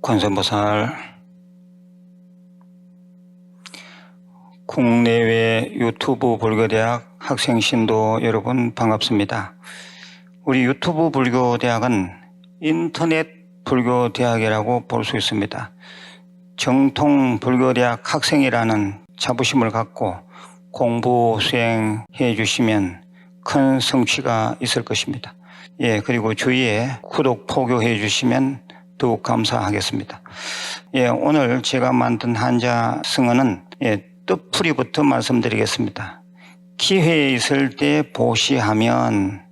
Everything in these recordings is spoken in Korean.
관세음보살, 국내외 유튜브 불교대학 학생 신도 여러분 반갑습니다. 우리 유튜브 불교대학은 인터넷 불교대학이라고 볼 수 있습니다. 정통 불교대학 학생이라는 자부심을 갖고 공부 수행해 주시면 큰 성취가 있을 것입니다. 그리고 주위에 구독 포교해 주시면 더욱 감사하겠습니다. 오늘 제가 만든 한자 승어는 뜻풀이부터 말씀드리겠습니다. 기회 있을 때 보시하면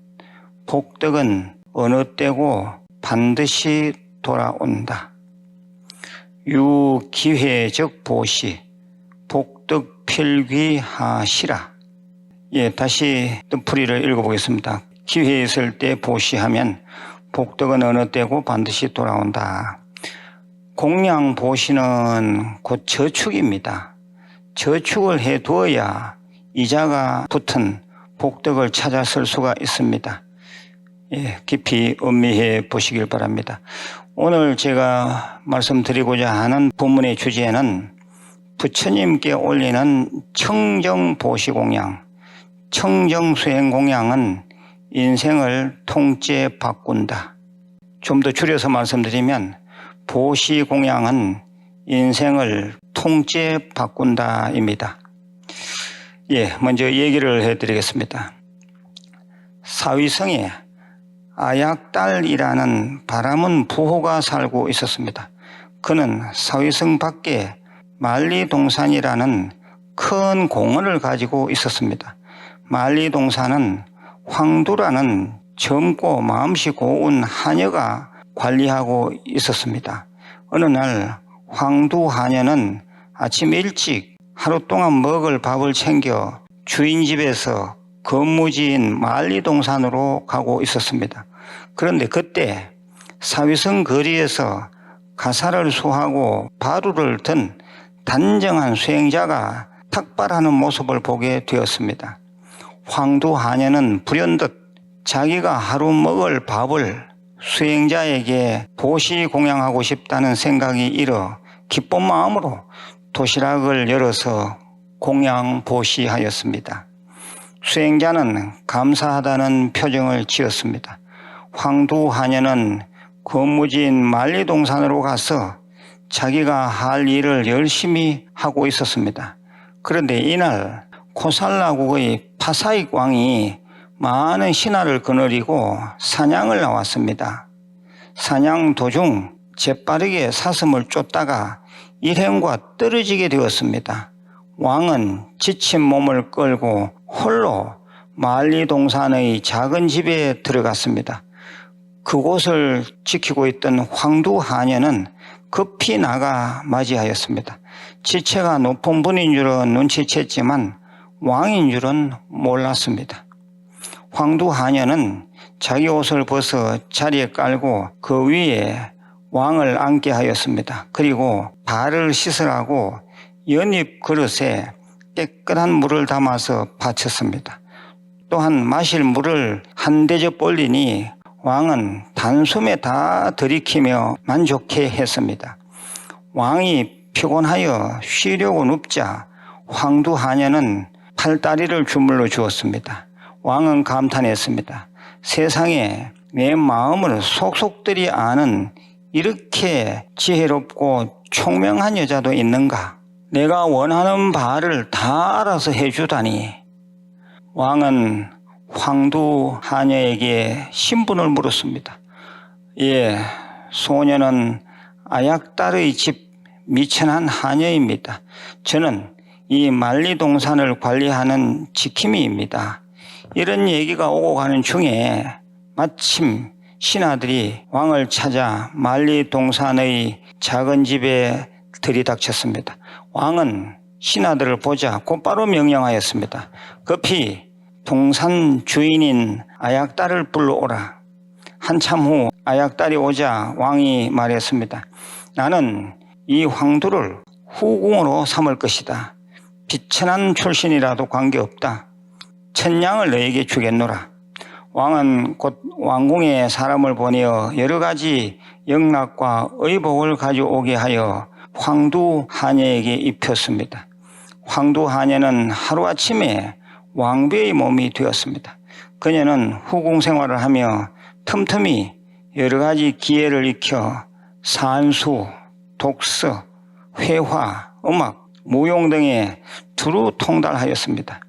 복덕은 어느 때고 반드시 돌아온다. 유기회적 보시 복덕 필귀하시라. 다시 뜻풀이를 읽어보겠습니다. 기회 있을 때 보시하면 복덕은 어느 때고 반드시 돌아온다. 공양 보시는 곧 저축입니다. 저축을 해두어야 이자가 붙은 복덕을 찾아 쓸 수가 있습니다. 깊이 음미해 보시길 바랍니다. 오늘 제가 말씀드리고자 하는 본문의 주제는 부처님께 올리는 청정보시공양, 청정수행공양은 인생을 통째 바꾼다. 좀 더 줄여서 말씀드리면 보시공양은 인생을 통째 바꾼다입니다. 먼저 얘기를 해드리겠습니다. 사위성에 아약달이라는 바람은 부호가 살고 있었습니다. 그는 사위성 밖에 만리동산이라는 큰 공원을 가지고 있었습니다. 만리동산은 황두라는 젊고 마음씨 고운 하녀가 관리하고 있었습니다. 어느 날 황두 하녀는 아침 일찍 하루 동안 먹을 밥을 챙겨 주인 집에서 근무지인 만리동산으로 가고 있었습니다. 그런데 그때 사위성 거리에서 가사를 수하고 바루를 든 단정한 수행자가 탁발하는 모습을 보게 되었습니다. 황두 하녀는 불현듯 자기가 하루 먹을 밥을 수행자에게 보시공양하고 싶다는 생각이 일어 기쁜 마음으로 도시락을 열어서 공양보시하였습니다. 수행자는 감사하다는 표정을 지었습니다. 황두 하녀는 근무지인 만리동산으로 가서 자기가 할 일을 열심히 하고 있었습니다. 그런데 이날 코살라국의 파사익 왕이 많은 신하를 거느리고 사냥을 나왔습니다. 사냥 도중 재빠르게 사슴을 쫓다가 일행과 떨어지게 되었습니다. 왕은 지친 몸을 끌고 홀로 만리동산의 작은 집에 들어갔습니다. 그곳을 지키고 있던 황두 하녀는 급히 나가 맞이하였습니다. 지체가 높은 분인 줄은 눈치챘지만 왕인 줄은 몰랐습니다. 황두 하녀는 자기 옷을 벗어 자리에 깔고 그 위에 왕을 앉게 하였습니다. 그리고 발을 씻으라고 연잎 그릇에 깨끗한 물을 담아서 바쳤습니다. 또한 마실 물을 한 대접 올리니 왕은 단숨에 다 들이키며 만족해 했습니다. 왕이 피곤하여 쉬려고 눕자 황두 하녀는 팔다리를 주물러 주었습니다. 왕은 감탄했습니다. 세상에 내 마음을 속속들이 아는 이렇게 지혜롭고 총명한 여자도 있는가? 내가 원하는 바를 다 알아서 해주다니. 왕은 황두 하녀에게 신분을 물었습니다. 소녀는 아약달의 집 미천한 하녀입니다. 저는 이 만리동산을 관리하는 지킴이입니다. 이런 얘기가 오고 가는 중에 마침 신하들이 왕을 찾아 만리동산의 작은 집에 들이닥쳤습니다. 왕은 신하들을 보자 곧바로 명령하였습니다. 급히 동산 주인인 아약달을 불러오라. 한참 후 아약달이 오자 왕이 말했습니다. 나는 이 황두를 후궁으로 삼을 것이다. 비천한 출신이라도 관계없다. 천냥을 너에게 주겠노라. 왕은 곧 왕궁에 사람을 보내어 여러 가지 영락과 의복을 가져오게 하여 황두하녀에게 입혔습니다. 황두하녀는 하루아침에 왕비의 몸이 되었습니다. 그녀는 후궁 생활을 하며 틈틈이 여러 가지 기회를 익혀 산수, 독서, 회화, 음악, 무용 등에 두루 통달하였습니다.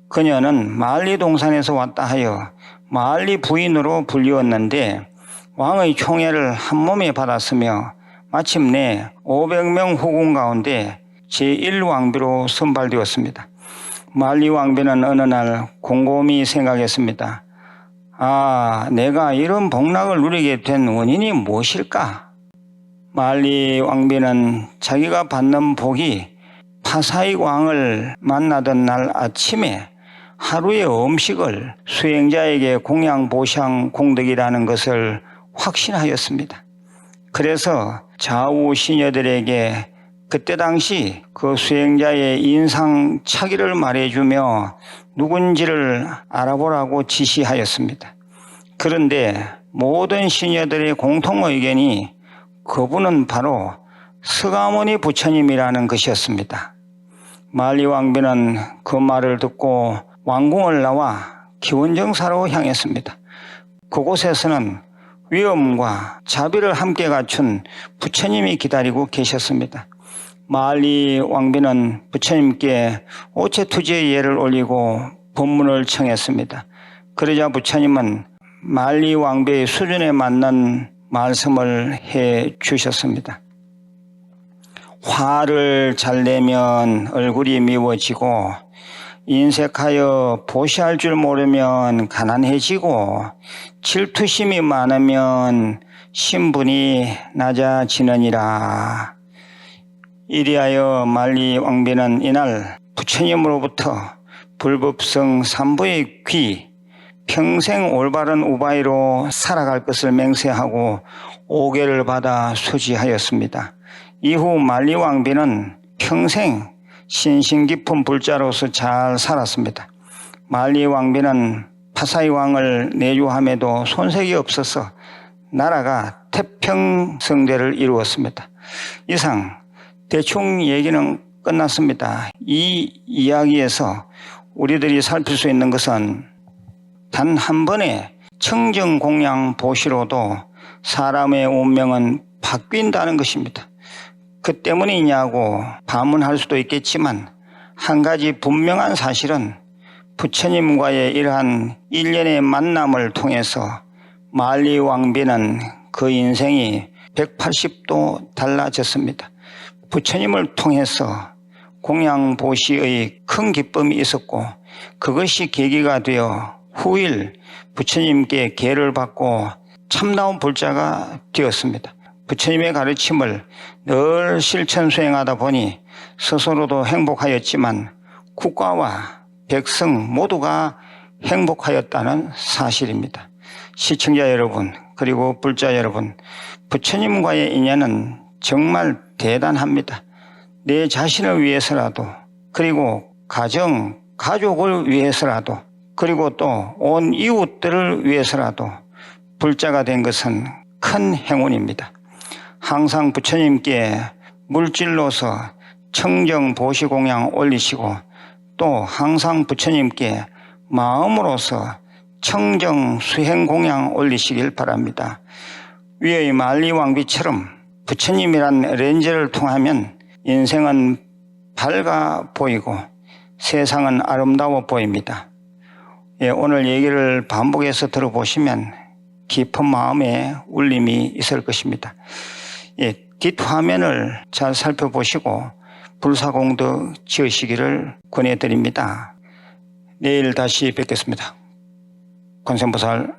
그녀는 만리동산에서 왔다 하여 만리 부인으로 불리웠는데 왕의 총애를 한몸에 받았으며 마침내 500명 후궁 가운데 제1왕비로 선발되었습니다. 만리 왕비는 어느 날 곰곰이 생각했습니다. 내가 이런 복락을 누리게 된 원인이 무엇일까? 만리 왕비는 자기가 받는 복이 파사익 왕을 만나던 날 아침에 하루의 음식을 수행자에게 공양 보상 공덕이라는 것을 확신하였습니다. 그래서 좌우 시녀들에게 그때 당시 그 수행자의 인상 차기를 말해주며 누군지를 알아보라고 지시하였습니다. 그런데 모든 시녀들의 공통 의견이 그분은 바로 서가모니 부처님이라는 것이었습니다. 만리 왕비는 그 말을 듣고 왕궁을 나와 기원정사로 향했습니다. 그곳에서는 위엄과 자비를 함께 갖춘 부처님이 기다리고 계셨습니다. 만리 왕비는 부처님께 오체투지의 예를 올리고 법문을 청했습니다. 그러자 부처님은 만리 왕비의 수준에 맞는 말씀을 해 주셨습니다. 화를 잘 내면 얼굴이 미워지고 인색하여 보시할 줄 모르면 가난해지고 질투심이 많으면 신분이 낮아지느니라. 이리하여 만리 왕비는 이날 부처님으로부터 불법성 삼부의 귀, 평생 올바른 우바이로 살아갈 것을 맹세하고 오계를 받아 수지하였습니다. 이후 만리 왕비는 평생 신심 깊은 불자로서 잘 살았습니다. 만리 왕비는 파사이 왕을 내주함에도 손색이 없어서 나라가 태평성대를 이루었습니다. 이상 대충 얘기는 끝났습니다. 이 이야기에서 우리들이 살필 수 있는 것은 단 한 번의 청정 공양 보시로도 사람의 운명은 바뀐다는 것입니다. 그 때문이냐고 반문할 수도 있겠지만 한 가지 분명한 사실은 부처님과의 이러한 일련의 만남을 통해서 만리 왕비는 그 인생이 180도 달라졌습니다. 부처님을 통해서 공양보시의 큰 기쁨이 있었고 그것이 계기가 되어 후일 부처님께 계를 받고 참다운 불자가 되었습니다. 부처님의 가르침을 늘 실천 수행하다 보니 스스로도 행복하였지만 국가와 백성 모두가 행복하였다는 사실입니다. 시청자 여러분 그리고 불자 여러분, 부처님과의 인연은 정말 대단합니다. 내 자신을 위해서라도 그리고 가정, 가족을 위해서라도 그리고 또 온 이웃들을 위해서라도 불자가 된 것은 큰 행운입니다. 항상 부처님께 물질로서 청정 보시 공양 올리시고 또 항상 부처님께 마음으로서 청정 수행 공양 올리시길 바랍니다. 위의 만리 왕비처럼 부처님이란 렌즈를 통하면 인생은 밝아 보이고 세상은 아름다워 보입니다. 오늘 얘기를 반복해서 들어보시면 깊은 마음에 울림이 있을 것입니다. 뒷화면을 잘 살펴보시고 불사공덕 지으시기를 권해드립니다. 내일 다시 뵙겠습니다. 관세음보살